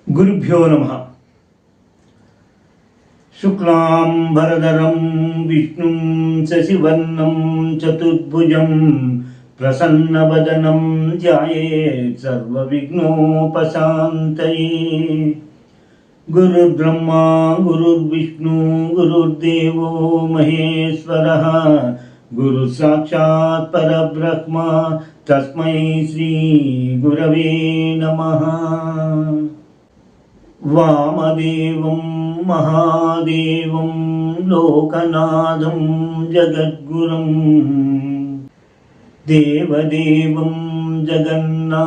గురుభ్యో నమః. శుక్లాంబరధరం విష్ణుం శశివర్ణం చతుర్భుజం ప్రసన్నవదనం ధ్యాయేత్ సర్వవిఘ్నోపశాంతయే. గురుర్బ్రహ్మా గురుర్విష్ణు గురుర్దేవో మహేశ్వరః. గురు సాక్షాత్ పరబ్రహ్మ తస్మై శ్రీ గురవే నమః. వామదేవం మహాదేవం లోకనాథం జగద్గురం దేవదేవం జగన్నాథమదేవేశం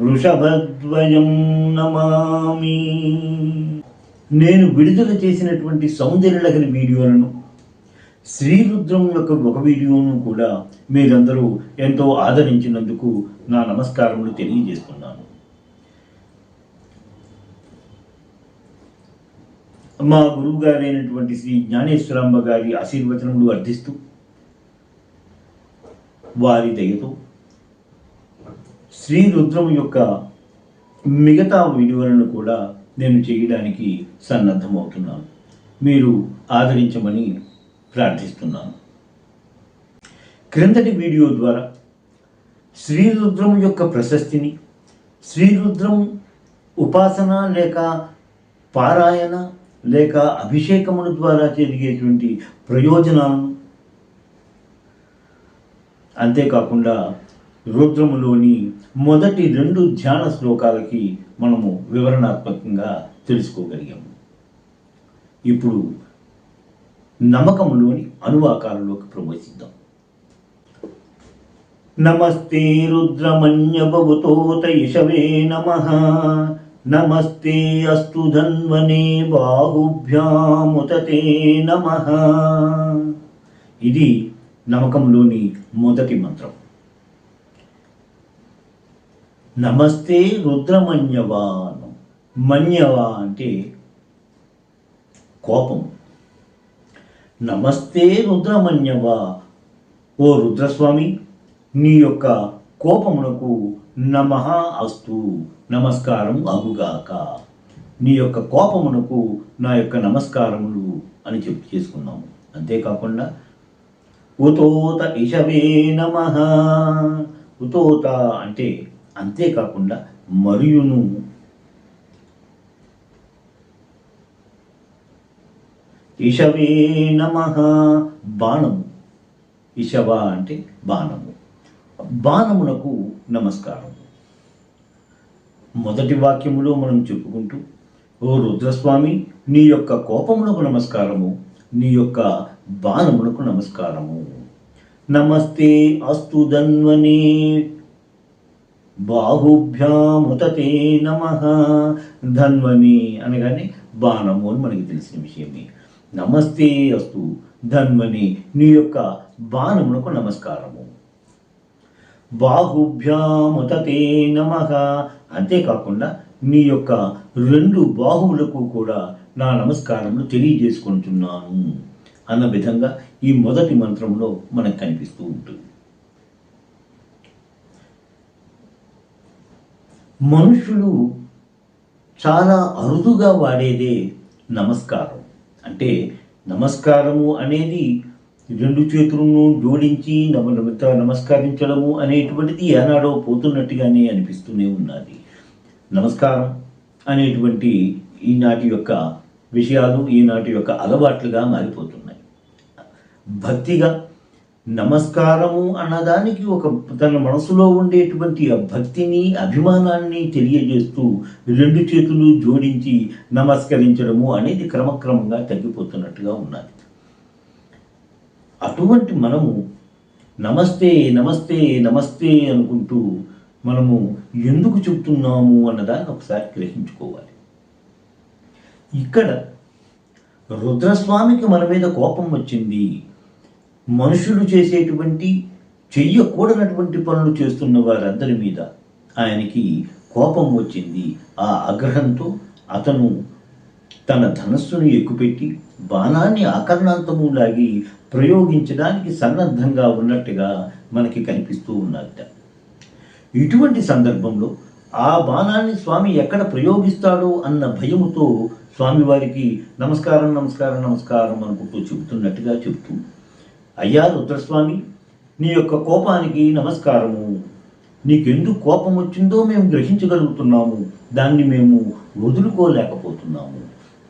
వృషభద్వయం నమామి. నేను విడుదల చేసినటువంటి సౌందర్యలహరి వీడియోలను, శ్రీరుద్రం యొక్క ఒక వీడియోను కూడా మీరందరూ ఎంతో ఆదరించినందుకు నా నమస్కారములు తెలియజేస్తున్నాను. మా గురువు గారైనటువంటి శ్రీ జ్ఞానేశ్వరాంబ గారి ఆశీర్వచనములు అర్థిస్తూ వారి దయతో శ్రీరుద్రం యొక్క మిగతా వీడియోలను కూడా నేను చేయడానికి సన్నద్ధమవుతున్నాను. మీరు ఆదరించమని ప్రార్థిస్తున్నాను. క్రిందటి వీడియో ద్వారా శ్రీరుద్రం యొక్క ప్రశస్తిని, శ్రీరుద్రం ఉపాసన లేక పారాయణ లేక అభిషేకముల ద్వారా జరిగేటువంటి ప్రయోజనాలను, అంతేకాకుండా రుద్రములోని మొదటి 2 ధ్యాన శ్లోకాలకి మనము వివరణాత్మకంగా తెలుసుకోగలిగాము. ఇప్పుడు నమ్మకంలోని అనువాకారంలోకి ప్రవేశిద్దాం. నమస్తే రుద్రమన్యభవతోత యశవే నమః. నమస్తే అస్తు ధన్వనే బాహుభ్యాముతతే నమః. ఇది నమ్మకంలోని మొదటి మంత్రం. నమస్తే రుద్రమన్యవా. మన్యవా అంటే కోపం. నమస్తే రుద్రమన్యవా, ఓ రుద్రస్వామి, నీ యొక్క కోపమునకు నమః అస్తు, నమస్కారం అగుగాక. నీ యొక్క కోపమునకు నా యొక్క నమస్కారములు అని చేసుకున్నాము. అంతేకాకుండా ఉతోత ఇషవే నమః. ఉతోత అంటే అంతేకాకుండా మరియును, ఇషవే నమః బాణము. ఇషవ అంటే బాణము. బాణమునకు నమస్కారం. మొదటి వాక్యములో మనం చెప్పుకుంటూ, ఓ రుద్రస్వామి, నీ యొక్క కోపమునకు నమస్కారము, నీ యొక్క బాణమునకు నమస్కారము. నమస్తే అస్తు ధన్వనే బాహుభ్యాముతతే నమః. ధన్వని అనగానే బాణము అని మనకి తెలిసిన విషయమే. నమస్తే అస్తు ధన్వని, నీ యొక్క బాణమునకు నమస్కారము. బాహుభ్యాముతతే నమః, అంతేకాకుండా నీ యొక్క 2 బాహువులకు కూడా నా నమస్కారములు తెలియజేసుకుంటున్నాను అన్న విధంగా ఈ మొదటి మంత్రంలో మనకు కనిపిస్తూ ఉంటుంది. మనుషులు చాలా అరుదుగా వాడేదే నమస్కారం. అంటే నమస్కారము అనేది 2 చేతులను జోడించి నమస్కరించడము అనేటువంటిది ఏనాడో పోతున్నట్టుగానే అనిపిస్తూనే ఉన్నది. నమస్కారం అనేటువంటి ఈనాటి యొక్క విషయాలు, ఈనాటి యొక్క అలవాట్లుగా మారిపోతున్నాయి. భక్తిగా నమస్కారము అన్నదానికి ఒక తన మనసులో ఉండేటువంటి ఆ భక్తిని, అభిమానాన్ని తెలియజేస్తూ 2 చేతులు జోడించి నమస్కరించడము అనేది క్రమక్రమంగా తగ్గిపోతున్నట్టుగా ఉన్నది. అటువంటి మనము నమస్తే నమస్తే నమస్తే అనుకుంటూ మనము ఎందుకు చెబుతున్నాము అన్నదాన్ని ఒకసారి గ్రహించుకోవాలి. ఇక్కడ రుద్రస్వామికి మన మీద కోపం వచ్చింది. మనుషులు చేసేటువంటి చెయ్యకూడనటువంటి పనులు చేస్తున్న వారందరి మీద ఆయనకి కోపం వచ్చింది. ఆ ఆగ్రహంతో అతను తన ధనస్సును ఎక్కుపెట్టి బాణాన్ని ఆకర్ణాంతము లాగి ప్రయోగించడానికి సన్నద్ధంగా ఉన్నట్టుగా మనకి కనిపిస్తూ ఉన్నట్ట. ఇటువంటి సందర్భంలో ఆ బాణాన్ని స్వామి ఎక్కడ ప్రయోగిస్తాడో అన్న భయముతో స్వామివారికి నమస్కారం నమస్కారం నమస్కారం అనుకుంటూ చెబుతున్నట్టుగా చెబుతూ, అయ్యా రుద్రస్వామి, నీ యొక్క కోపానికి నమస్కారము. నీకెందుకు కోపం వచ్చిందో మేము గ్రహించగలుగుతున్నాము, దాన్ని మేము వదులుకోలేకపోతున్నాము.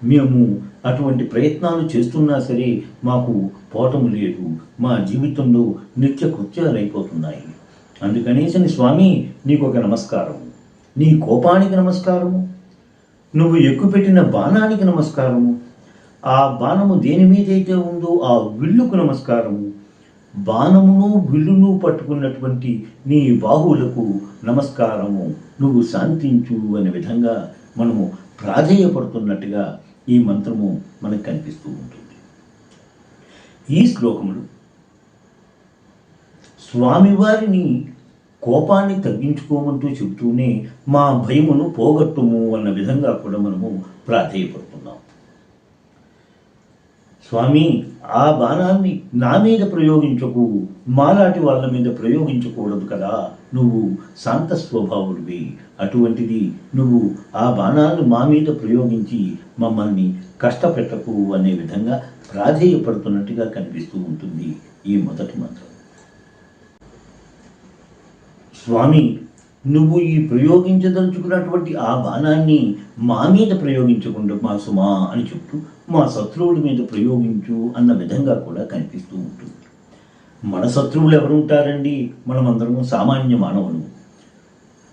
మేము అటువంటి ప్రయత్నాలు చేస్తున్నా సరే మాకు పోవటం లేదు. మా జీవితంలో నిత్య కృత్యాలు అయిపోతున్నాయి. అందుకనేసని స్వామి నీకు ఒక నమస్కారము, నీ కోపానికి నమస్కారము, నువ్వు ఎక్కుపెట్టిన బాణానికి నమస్కారము, ఆ బాణము దేని మీదైతే ఉందో ఆ విల్లుకు నమస్కారము, బాణమును విల్లును పట్టుకున్నటువంటి నీ బాహువులకు నమస్కారము, నువ్వు శాంతించు అనే విధంగా మనము ప్రాధేయపడుతున్నట్టుగా ఈ మంత్రము మనకు కనిపిస్తూ ఉంటుంది. ఈ శ్లోకములు స్వామివారిని కోపాన్ని తగ్గించుకోమంటూ చెబుతూనే మా భయమును పోగొట్టుము అన్న విధంగా కూడా మనము ప్రాధేయపడుతున్నాం. స్వామి, ఆ బాణాన్ని నా మీద ప్రయోగించకు, మాలాంటి వాళ్ళ మీద ప్రయోగించకూడదు కదా, నువ్వు శాంత స్వభావుడివి, అటువంటిది నువ్వు ఆ బాణాలను మా మీద ప్రయోగించి మమ్మల్ని కష్టపెట్టకు అనే విధంగా ప్రాధేయపడుతున్నట్టుగా కనిపిస్తూ ఉంటుంది ఈ మొదటి మంత్రం. స్వామి, నువ్వు ఈ ప్రయోగించదలుచుకున్నటువంటి ఆ బాణాన్ని మా మీద ప్రయోగించకుండా మా సుమా అని చెప్తూ మా శత్రువుల మీద ప్రయోగించు అన్న విధంగా కూడా కనిపిస్తూ ఉంటుంది. మన శత్రువులు ఎవరు ఉంటారండి? మనమందరము సామాన్య మానవులు.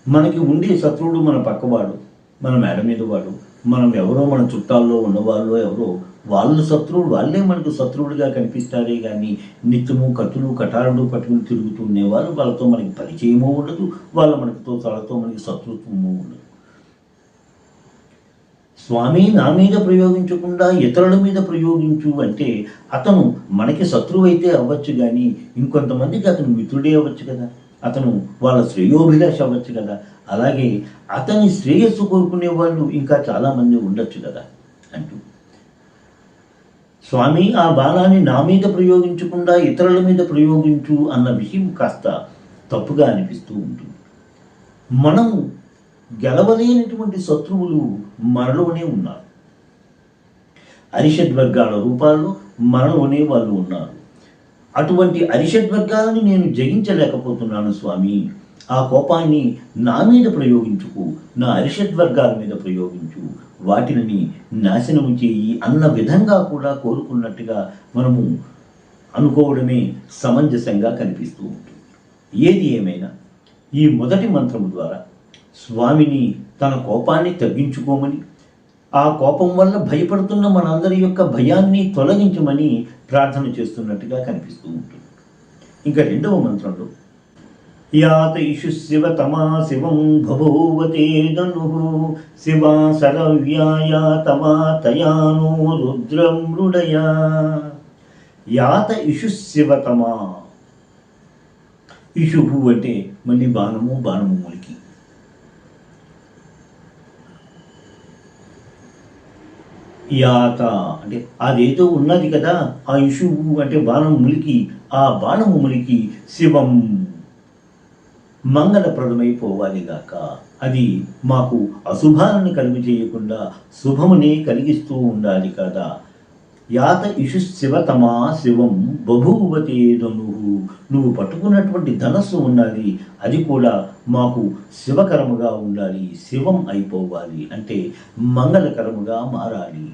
మనకి ఉండే శత్రువుడు మన పక్కవాడు, మన మేడ మీద వాడు, మనం ఎవరో మన చుట్టాల్లో ఉన్నవాళ్ళు ఎవరో, వాళ్ళు శత్రువులు, వాళ్ళే మనకు శత్రువులుగా కనిపిస్తారే కానీ నిత్యము కత్తులు కటారులు పట్టుకుని తిరుగుతుండేవారు, వాళ్ళతో మనకి పరిచయమో ఉండదు, వాళ్ళతో మనకి శత్రుత్వమో ఉండదు. స్వామి, నా మీద ప్రయోగించకుండా ఇతరుల మీద ప్రయోగించు అంటే అతను మనకి శత్రువు అయితే అవ్వచ్చు, కానీ ఇంకొంతమందికి అతను మిత్రుడే అవ్వచ్చు కదా, అతను వాళ్ళ శ్రేయోభిలాష అవ్వచ్చు కదా, అలాగే అతని శ్రేయస్సు కోరుకునే వాళ్ళు ఇంకా చాలామంది ఉండొచ్చు కదా అంటూ, స్వామి ఆ బాణాన్ని నా మీద ప్రయోగించకుండా ఇతరుల మీద ప్రయోగించు అన్న విషయం కాస్త తప్పుగా అనిపిస్తూ ఉంటుంది. మనము గెలవలేనటువంటి శత్రువులు మనలోనే ఉన్నారు. అరిషడ్వర్గాల రూపాల్లో మనలోనే వాళ్ళు ఉన్నారు. అటువంటి అరిషడ్వర్గాలని నేను జయించలేకపోతున్నాను స్వామి, ఆ కోపాన్ని నా మీద ప్రయోగించుకు, నా అరిషడ్వర్గాల మీద ప్రయోగించు, వాటిని నాశనము చేయి అన్న విధంగా కూడా కోరుకున్నట్టుగా మనము అనుకోవడమే సమంజసంగా కనిపిస్తూ ఉంటుంది. ఏది ఏమైనా ఈ మొదటి మంత్రము ద్వారా స్వామిని తన కోపాన్ని తగ్గించుకోమని, ఆ కోపం వల్ల భయపడుతున్న మనందరి యొక్క భయాన్ని తొలగించమని ప్రార్థన చేస్తున్నట్టుగా కనిపిస్తూ ఉంటుంది. ఇంకా రెండవ మంత్రంలో యాత ఇషు శివ తమా శివం భభూవతే ధను శివా సరవ్యాయ తమా తయానో రుద్రం మృడయా. యాత ఇషు శివతమా, ఇషువు అంటే మళ్ళీ బాణము మూలికి. యాత అంటే అదేదో ఉన్నది కదా, ఆ ఇషువు అంటే బాణం ములికి, ఆ బాణము ములికి శివం మంగళప్రదమైపోవాలిగాక, అది మాకు అశుభాలను కలిగి చేయకుండా శుభమునే కలిగిస్తూ ఉండాలి కదా. యాత ఇషు శివతమా శివం బభూవతే ధనుః, నువ్వు పట్టుకున్నటువంటి ధనస్సు ఉన్నది, అది కూడా మాకు శివకరముగా ఉండాలి, శివం అయిపోవాలి అంటే మంగళకరముగా మారాలి.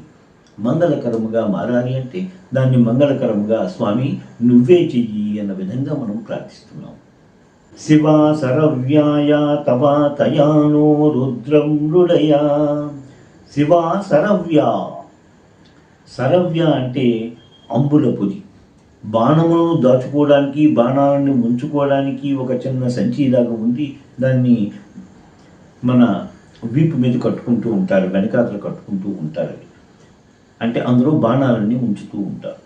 మంగళకరముగా మారాలి అంటే దాన్ని మంగళకరముగా స్వామి నువ్వే చెయ్యి అన్న విధంగా మనం ప్రార్థిస్తున్నాం. శివా సరవ్యాయ తవా తయానో రుద్రం మృడయా. శివా సరవ్యా, సరవ్య అంటే అంబుల పొది, బాణములను దాచుకోవడానికి, బాణాలను ఉంచుకోవడానికి ఒక చిన్న సంచిలాగా ఉంది, దాన్ని మన వీపు మీద కట్టుకుంటూ ఉంటారు, వెనకాతలు కట్టుకుంటూ ఉంటారు, అంటే అందులో బాణాలన్నీ ఉంచుతూ ఉంటారు.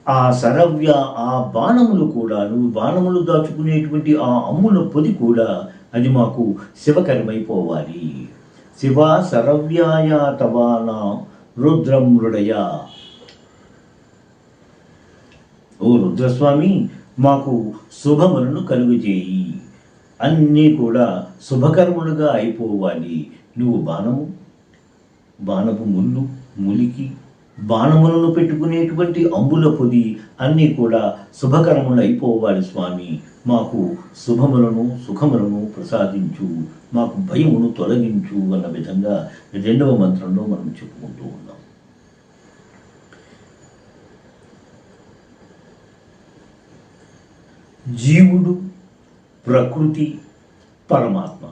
ఆ సరవ్య, ఆ బాణములు కూడా, నువ్వు బాణములు దాచుకునేటువంటి ఆ అమ్ముల పొది కూడా అది మాకు శివకరమైపోవాలి. శివ సరవ్యాయ తవానా రుద్రం మృడయ. ఓ రుద్రస్వామి, మాకు శుభములను కలుగజేయి. అన్నీ కూడా శుభకర్మలుగా అయిపోవాలి. నువ్వు బాణపు ముళ్ళు, ములికి, బాణములను పెట్టుకునేటువంటి అంబుల పొది అన్నీ కూడా శుభకర్మలు అయిపోవాలి స్వామి. మాకు శుభములను సుఖములను ప్రసాదించు, మాకు భయమును తొలగించు అన్న విధంగా రెండవ మంత్రంలో మనం చెప్పుకుంటూ ఉన్నాం. జీవుడు, ప్రకృతి, పరమాత్మ,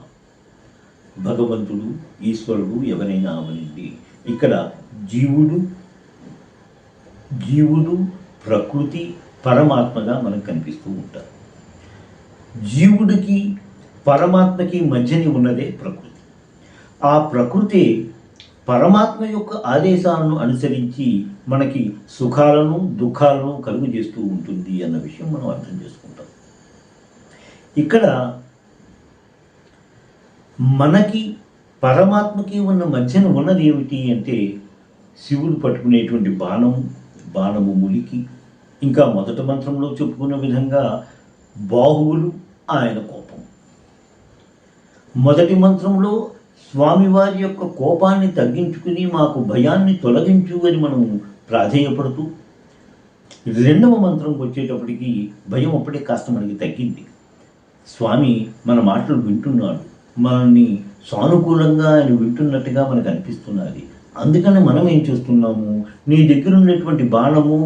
భగవంతుడు, ఈశ్వరుడు ఎవరైనా అవనండి. ఇక్కడ జీవుడు, ప్రకృతి, పరమాత్మగా మనకు కనిపిస్తూ ఉంటారు. జీవుడికి పరమాత్మకి మధ్యని ఉన్నదే ప్రకృతి. ఆ ప్రకృతి పరమాత్మ యొక్క ఆదేశాలను అనుసరించి మనకి సుఖాలను దుఃఖాలను కలుగు చేస్తూ ఉంటుంది అన్న విషయం మనం అర్థం చేసుకుంటాం. ఇక్కడ మనకి పరమాత్మకి ఉన్న మధ్యన ఉన్నది ఏమిటి అంటే శివుడు పట్టుకునేటువంటి బాణము ములికి, ఇంకా మొదటి మంత్రంలో చెప్పుకున్న విధంగా బాహువులు, ఆయన కోపం. మొదటి మంత్రంలో స్వామివారి యొక్క కోపాన్ని తగ్గించుకుని మాకు భయాన్ని తొలగించు అని మనం ప్రాధేయపడుతూ, రెండవ మంత్రంకి వచ్చేటప్పటికి భయం అప్పుడే కాస్త మనకి తగ్గింది. స్వామి మన మాటలు వింటున్నాడు, మనల్ని సానుకూలంగా ఆయన వింటున్నట్టుగా మనకు అనిపిస్తున్నది. అందుకని మనం ఏం చేస్తున్నాము, నీ దగ్గర ఉన్నటువంటి బాణము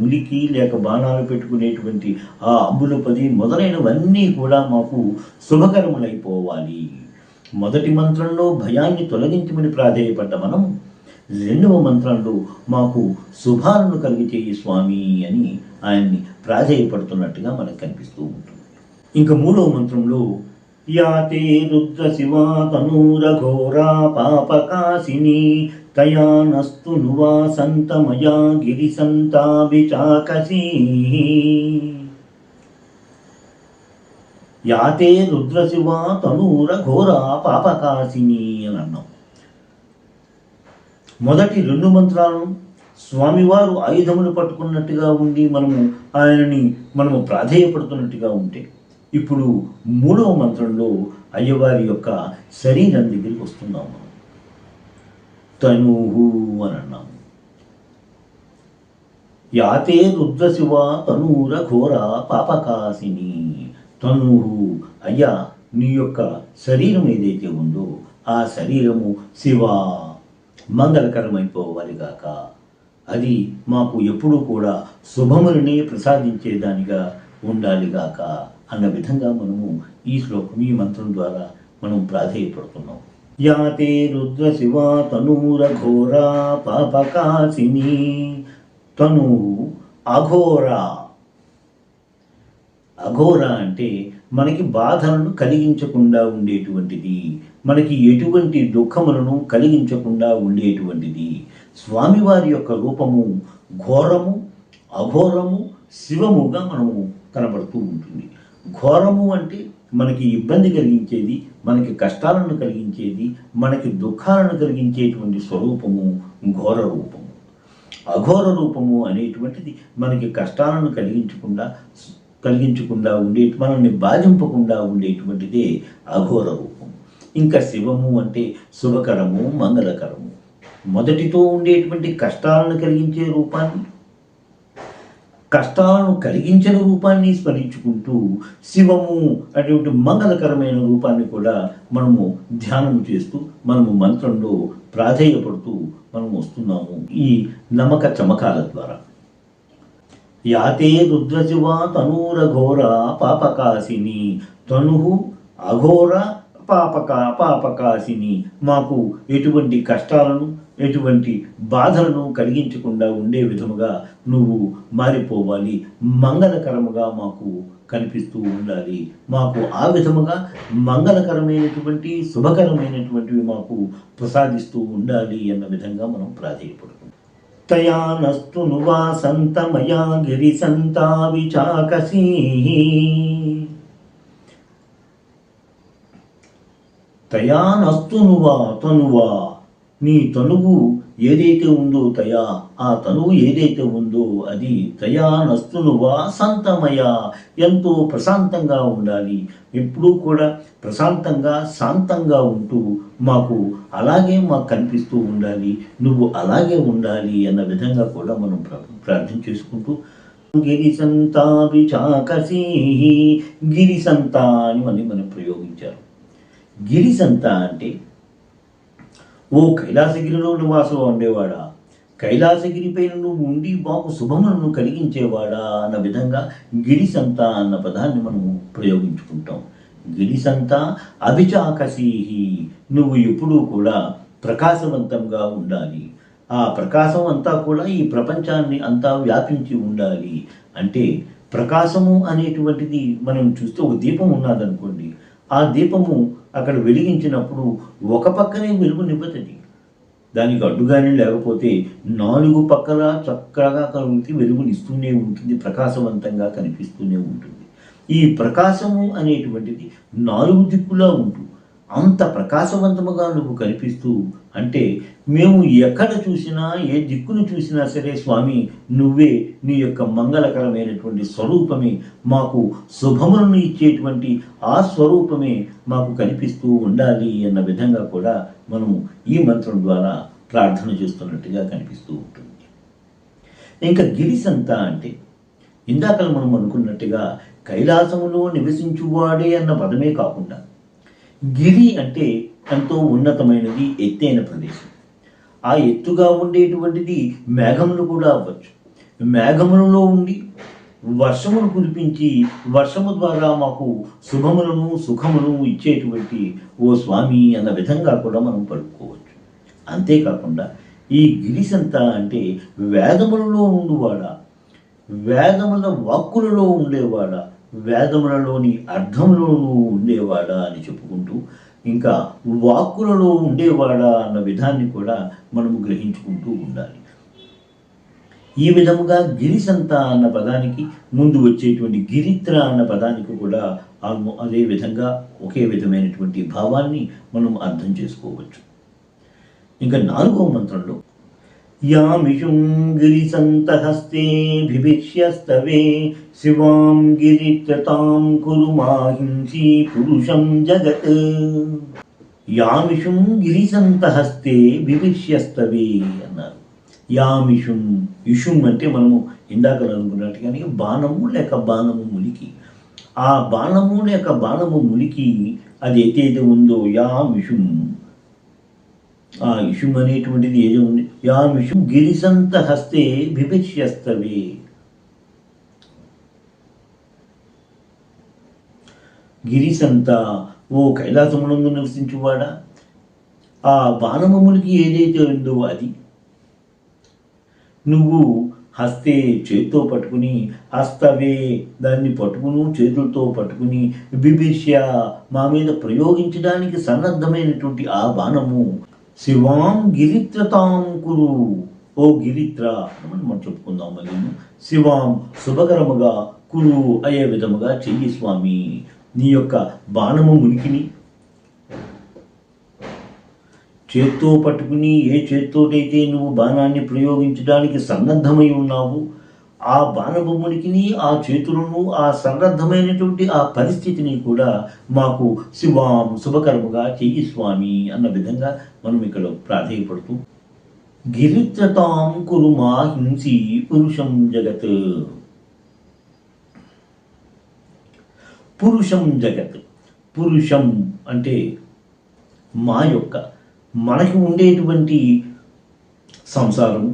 ములికి, లేక బాణాలు పెట్టుకునేటువంటి ఆ అంబుల పది మొదలైనవన్నీ కూడా మాకు శుభకరములైపోవాలి. మొదటి మంత్రంలో భయాన్ని తొలగించమని ప్రాధేయపడ్డ మనం రెండవ మంత్రంలో మాకు శుభాలను కలిగిచేయి స్వామి అని ఆయన్ని ప్రాధేయపడుతున్నట్టుగా మనకు కనిపిస్తూ ఉంటుంది. ఇంకా మూడవ మంత్రంలో యాతే రుద్ర శివా తనూరఘోరా పాపకాశిని తయానస్తు నువాసంతమయా గిరిసంతాభిచాకసీ. యాతే రుద్రశివా తనూరఘోరా పాపకాశిని అని అన్నాం. మొదటి రెండు మంత్రాలను స్వామివారు ఆయుధములు పట్టుకున్నట్టుగా ఉండి మనము ప్రాధేయపడుతున్నట్టుగా ఉంటే, ఇప్పుడు మూడవ మంత్రంలో అయ్యవారి యొక్క శరీరం దగ్గరికి వస్తున్నాం. మనం తనుహు అని అన్నాము. యాతే రుద్రశివ తనూర ఘోర పాపకాశిని. తనుహు, అయ్యా నీ యొక్క శరీరం ఏదైతే ఉందో ఆ శరీరము శివ మంగళకరమైపోవాలిగాక, అది మాకు ఎప్పుడూ కూడా శుభములనే ప్రసాదించేదానిగా ఉండాలిగాక అన్న విధంగా మనము ఈ మంత్రం ద్వారా మనం ప్రాధేయపడుతున్నాం. యాతే రుద్ర శివ తనూర ఘోరా పాపకాశిని. తను అఘోర. అఘోర అంటే మనకి బాధలను కలిగించకుండా ఉండేటువంటిది, మనకి ఎటువంటి దుఃఖములను కలిగించకుండా ఉండేటువంటిది. స్వామివారి యొక్క రూపము ఘోరము, అఘోరము, శివముగా మనము కనబడుతూ ఉంటుంది. ఘోరము అంటే మనకి ఇబ్బంది కలిగించేది, మనకి కష్టాలను కలిగించేది, మనకి దుఃఖాలను కలిగించేటువంటి స్వరూపము ఘోర రూపము. అఘోర రూపము అనేటువంటిది మనకి కష్టాలను కలిగించకుండా మనల్ని బాధింపకుండా ఉండేటువంటిదే అఘోర రూపము. ఇంకా శివము అంటే శుభకరము, మంగళకరము. మొదటితో ఉండేటువంటి కష్టాలను కలిగించే రూపాన్ని, కష్టాలను కలిగించిన రూపాన్ని స్మరించుకుంటూ శివము అటువంటి మంగళకరమైన రూపాన్ని కూడా మనము ధ్యానం చేస్తూ మనము మంత్రంలో ప్రాధేయపడుతూ మనం వస్తున్నాము ఈ నమక చమకాల ద్వారా. యాతే రుద్రశివ తనూర ఘోర పాపకాశిని. తనుహు అఘోర పాపకాశిని. మాకు ఎటువంటి కష్టాలను ఎటువంటి బాధలను కలిగించకుండా ఉండే విధముగా నువ్వు మారిపోవాలి, మంగళకరముగా మాకు కనిపిస్తూ ఉండాలి, మాకు ఆ విధముగా మంగళకరమైనటువంటి శుభకరమైనటువంటివి మాకు ప్రసాదిస్తూ ఉండాలి అన్న విధంగా మనం ప్రాధేయపడుతున్నాం. తయానస్తు నువాసంతమయా గిరిసంతావిచాకసీ. తయానస్తు నువా తనువా, నీ తనువు ఏదైతే ఉందో తయా, ఆ తనువు ఏదైతే ఉందో అది తయా నస్తునువా శాంతమయ, ఎంతో ప్రశాంతంగా ఉండాలి. ఎప్పుడూ కూడా ప్రశాంతంగా శాంతంగా ఉంటూ మాకు కనిపిస్తూ ఉండాలి. నువ్వు అలాగే ఉండాలి అన్న విధంగా కూడా మనం ప్రార్థన చేసుకుంటూ గిరిసంతాభిచాకసీ, గిరిసంత అని మనం ప్రయోగించారు. గిరిసంత అంటే ఓ కైలాసగిరిలో నివాసం ఉండేవాడా, కైలాసగిరిపైన నువ్వు ఉండి మాకు శుభములను కలిగించేవాడా అన్న విధంగా గిరిసంత అన్న పదాన్ని మనము ప్రయోగించుకుంటాం. గిరిసంత అభిచాకసీహి, నువ్వు ఎప్పుడూ కూడా ప్రకాశవంతంగా ఉండాలి. ఆ ప్రకాశం అంతా కూడా ఈ ప్రపంచాన్ని అంతా వ్యాపించి ఉండాలి. అంటే ప్రకాశము అనేటువంటిది మనం చూస్తే ఒక దీపం ఉన్నదనుకోండి, ఆ దీపము అక్కడ వెలిగించినప్పుడు ఒక పక్కనే వెలుగునివ్వతుంది, దానికి అడ్డుగానే లేకపోతే 4 పక్కల చక్కగా కలిగి వెలుగునిస్తూనే ఉంటుంది, ప్రకాశవంతంగా కనిపిస్తూనే ఉంటుంది. ఈ ప్రకాశము అనేటువంటిది 4 దిక్కులా ఉంటూ అంత ప్రకాశవంతముగా నువ్వు కనిపిస్తూ, అంటే మేము ఎక్కడ చూసినా ఏ దిక్కును చూసినా సరే స్వామి నువ్వే, నీ యొక్క మంగళకరమైనటువంటి స్వరూపమే, మాకు శుభములను ఇచ్చేటువంటి ఆ స్వరూపమే మాకు కనిపిస్తూ ఉండాలి అన్న విధంగా కూడా మనము ఈ మంత్రం ద్వారా ప్రార్థన చేస్తున్నట్టుగా కనిపిస్తూ ఉంటుంది. ఇంకా గిరిసంత అంటే ఇందాక మనం అనుకున్నట్టుగా కైలాసములో నివసించువాడే అన్న పదమే కాకుండా గిరి అంటే ఎంతో ఉన్నతమైనది, ఎత్తైన ప్రదేశం. ఆ ఎత్తుగా ఉండేటువంటిది మేఘములు కూడా అవ్వచ్చు. మేఘములలో ఉండి వర్షమును కురిపించి వర్షము ద్వారా మాకు శుభములను సుఖములను ఇచ్చేటువంటి ఓ స్వామి అన్న విధంగా కూడా మనం పలుకోవచ్చు. అంతేకాకుండా ఈ గిరిసంత అంటే వేదములలో ఉండువాడా, వేదముల వాక్కులలో ఉండేవాడా, వేదములలోని అర్థములను ఉండేవాడా అని చెప్పుకుంటూ ఇంకా వాక్కులలో ఉండేవాడా అన్న విధాన్ని కూడా మనము గ్రహించుకుంటూ ఉండాలి. ఈ విధముగా గిరిసంత అన్న పదానికి ముందు వచ్చేటువంటి గిరిత్ర అన్న పదానికి కూడా అదే విధంగా ఒకే విధమైనటువంటి భావాన్ని మనం అర్థం చేసుకోవచ్చు. ఇంకా 4వ మంత్రంలో యామిషుం గిరిసంతహస్తే బిభిష్యస్తవే శివాం గిరిత్రతాం కురు మాహింసి పురుషం జగత్. యామిషుం గిరిసంతహస్తే బిభిష్యస్తవే అన్నారు. యామిషుం, ఇషుం అంటే మనము ఇందాక అనుకున్నట్టుగానే బాణము లేక బాణము ములికి, ఆ బాణము లేక బాణము ములికి అది ఏదైతే ఉందో యామిషుం, ఆ ఇషుం అనేటువంటిది ఏదో ఉంది. యామిషుం గిరిసంత హస్తే బిభిష్యస్తవే. గిరిసంత, ఓ కైలాసమునందు నివసించువాడా, ఆ బాణమములకి ఏదైతే ఉందో అది నువ్వు హస్తే చేతితో పట్టుకుని, హస్తవే దాన్ని పట్టుకును చేతులతో పట్టుకుని, బిభిష్య మా మీద ప్రయోగించడానికి సన్నద్ధమైనటువంటి ఆ బాణము శివాం గిరిత్రతాం కురు, ఓ గిరిత్ర మనం చెప్పుకుందాం. మళ్ళీ శివాం శుభకరముగా, కురు అయ్యే విధముగా చెయ్యి స్వామి. నీ యొక్క బాణము మునికిని చేత్తో పట్టుకుని, ఏ చేత్తోటైతే నువ్వు బాణాన్ని ప్రయోగించడానికి సన్నద్ధమై ఉన్నావు, ఆ బాణబొమ్మనికి ఆ చేతులను, ఆ సన్నద్ధమైనటువంటి ఆ పరిస్థితిని కూడా మాకు శివాం శుభకరముగా చెయ్యి స్వామి అన్న విధంగా మనం ఇక్కడ ప్రాధేయపడుతూ గిరిత్రతాం కురుమా హింసి పురుషం జగత్. పురుషం జగత్, పురుషం అంటే మనకి ఉండేటువంటి సంసారము,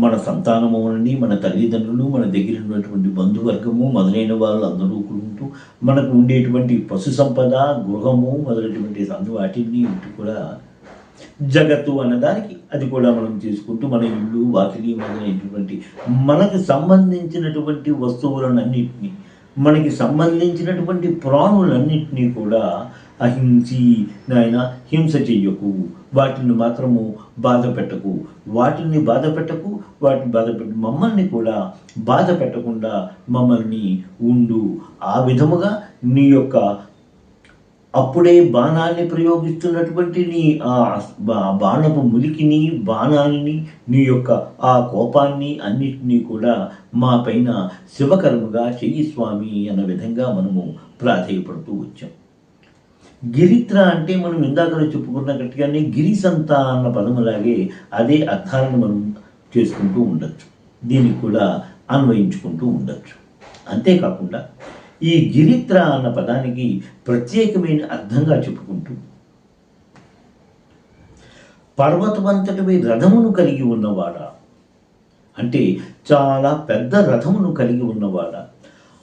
మన సంతానము నుండి, మన తల్లిదండ్రులు, మన దగ్గర ఉన్నటువంటి బంధువర్గము మొదలైన వాళ్ళు అందరూ ఉంటూ మనకు ఉండేటువంటి పశు సంపద, గృహము మొదలైనటువంటి వాటిని కూడా జగత్తు అన్నదానికి అది కూడా మనం తీసుకుంటూ మన ఇల్లు వాకిలి మొదలైనటువంటి మనకు సంబంధించినటువంటి వస్తువులన్నింటినీ, మనకి సంబంధించినటువంటి ప్రాణులన్నింటినీ కూడా అహింసి, నాయన హింస చెయ్యకు, వాటిని మాత్రము బాధ పెట్టకు, వాటిని బాధ పెట్టకు, మమ్మల్ని కూడా బాధ పెట్టకుండా మమ్మల్ని ఉండు. ఆ విధముగా నీ యొక్క అప్పుడే బాణాన్ని ప్రయోగిస్తున్నటువంటి నీ ఆ బాణపు ములికిని, బాణాన్ని, నీ యొక్క ఆ కోపాన్ని అన్నిటినీ కూడా మా పైన శివకర్మగా చెయ్యి స్వామి అన్న విధంగా మనము ప్రాధేయపడుతూ వచ్చాం. గిరిత్ర అంటే మనం ఇందాక చెప్పుకున్నట్టుగానే గిరిసంత అన్న పదములాగే అదే అర్థాలను మనం చేసుకుంటూ ఉండొచ్చు, దీనికి కూడా అన్వయించుకుంటూ ఉండొచ్చు. అంతేకాకుండా ఈ గిరిత్ర అన్న పదానికి ప్రత్యేకమైన అర్థంగా చెప్పుకుంటూ పర్వతమంతటిపై రథమును కలిగి ఉన్నవాడా, అంటే చాలా పెద్ద రథమును కలిగి ఉన్నవాడా,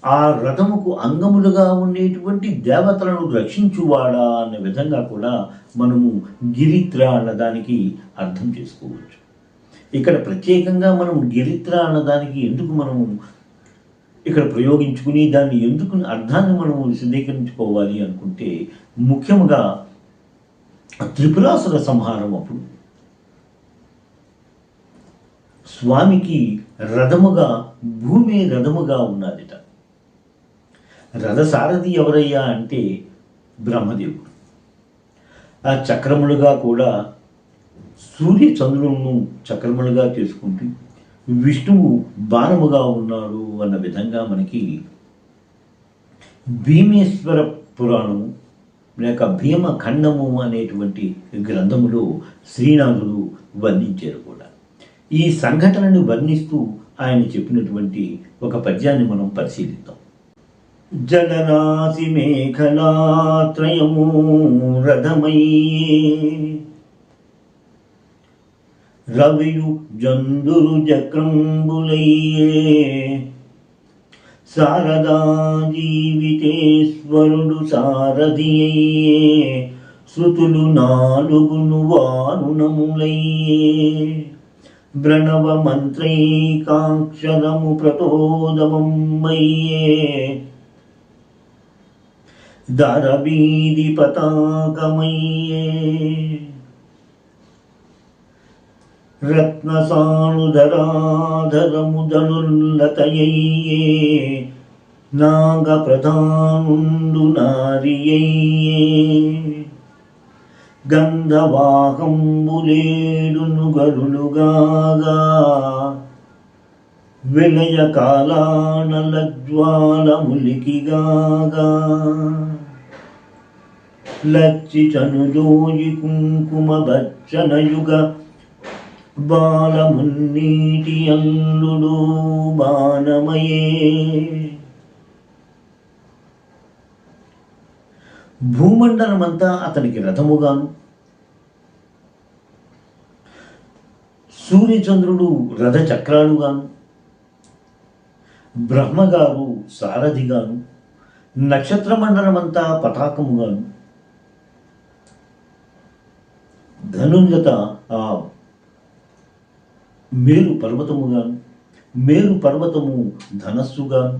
ఆ రథముకు అంగములుగా ఉండేటువంటి దేవతలను రక్షించువాడా అనే విధంగా కూడా మనము గిరిత్ర అన్నదానికి అర్థం చేసుకోవచ్చు. ఇక్కడ ప్రత్యేకంగా మనం గిరిత్ర అన్నదానికి ఎందుకు మనము ఇక్కడ ప్రయోగించుకుని దాన్ని ఎందుకు అర్థాన్ని మనము సిద్ధీకరించుకోవాలి అనుకుంటే, ముఖ్యంగా త్రిపురాసుర సంహారం అప్పుడు స్వామికి రథముగా భూమి రథముగా ఉన్నదిట. రథసారథి ఎవరయ్యా అంటే బ్రహ్మదేవుడు. ఆ చక్రములుగా కూడా సూర్య చంద్రులను చక్రములుగా చేసుకుంటూ విష్ణువు బాణముగా ఉన్నాడు అన్న విధంగా మనకి భీమేశ్వర పురాణము లేక భీమఖండము అనేటువంటి గ్రంథములో శ్రీనాథుడు వర్ణించారు కూడా. ఈ సంఘటనను వర్ణిస్తూ ఆయన చెప్పినటువంటి ఒక పద్యాన్ని మనం పరిశీలిద్దాం. జలరాశి మేఖలాత్రయము రథమయ్యే, రవియు జందురు చక్రంబులయ్యే, శారదా జీవితేశ్వరుడు సారథి అయ్యే, శృతులు నాలుగును వారుణములయ్యే, ప్రణవ మంత్రైకాక్షరము ప్రతోదమమ్మయ్యే, దరబీది పతాకమయ్యే, రత్నసానుధరాధరము ధనుర్లతయయ్యే, నాగప్రధానుండు నారియయ్యే, గంధవాహంబులేడును గరులుగాగా, విలయ కాలానలజ్వాలములికిగాగా, లచ్చి చనుజోయి కుంకుమ బచ్చనయుగ బాలమున్నీటి అల్లుడు బాణమయే, భూమండలమంతా అతనికి రథముగాను, సూర్యచంద్రుడు రథ చక్రాలుగాను, బ్రహ్మగారు సారథిగాను, నక్షత్ర మండలమంతా పతాకముగాను, ధనుంజత ఆ మేరు పర్వతముగాను, మేరు పర్వతము ధనస్సుగాను,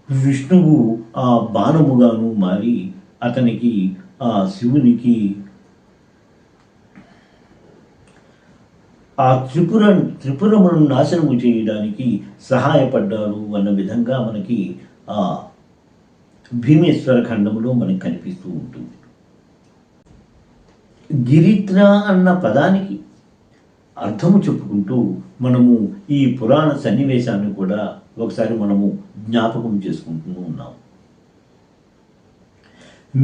విష్ణువు ఆ బాణముగాను మారి అతనికి ఆ శివునికి ఆ త్రిపురమును నాశనము చేయడానికి సహాయపడ్డారు అన్న విధంగా మనకి ఆ భీమేశ్వర ఖండములో మనకి కనిపిస్తూ ఉంటుంది. గిరిత్ర అన్న పదానికి అర్థము చెప్పుకుంటూ మనము ఈ పురాణ సన్నివేశాన్ని కూడా ఒకసారి మనము జ్ఞాపకం చేసుకుంటూ ఉన్నాం.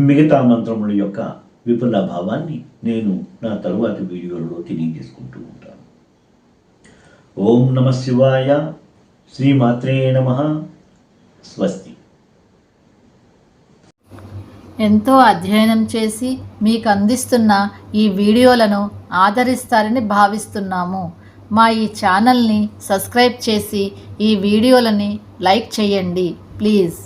మిగతా మంత్రముల యొక్క విపుల భావాన్ని నేను నా తరువాతి వీడియోలో తెలియజేసుకుంటూ ఉంటాను. ఓం నమః శివాయ. శ్రీమాత్రే నమః. స్వస్తి. ఎంతో అధ్యయనం చేసి మీకు అందిస్తున్న ఈ వీడియోలను ఆదరిస్తారని భావిస్తున్నాము. మా ఈ ఛానల్ని సబ్స్క్రైబ్ చేసి ఈ వీడియోలని లైక్ చేయండి ప్లీజ్.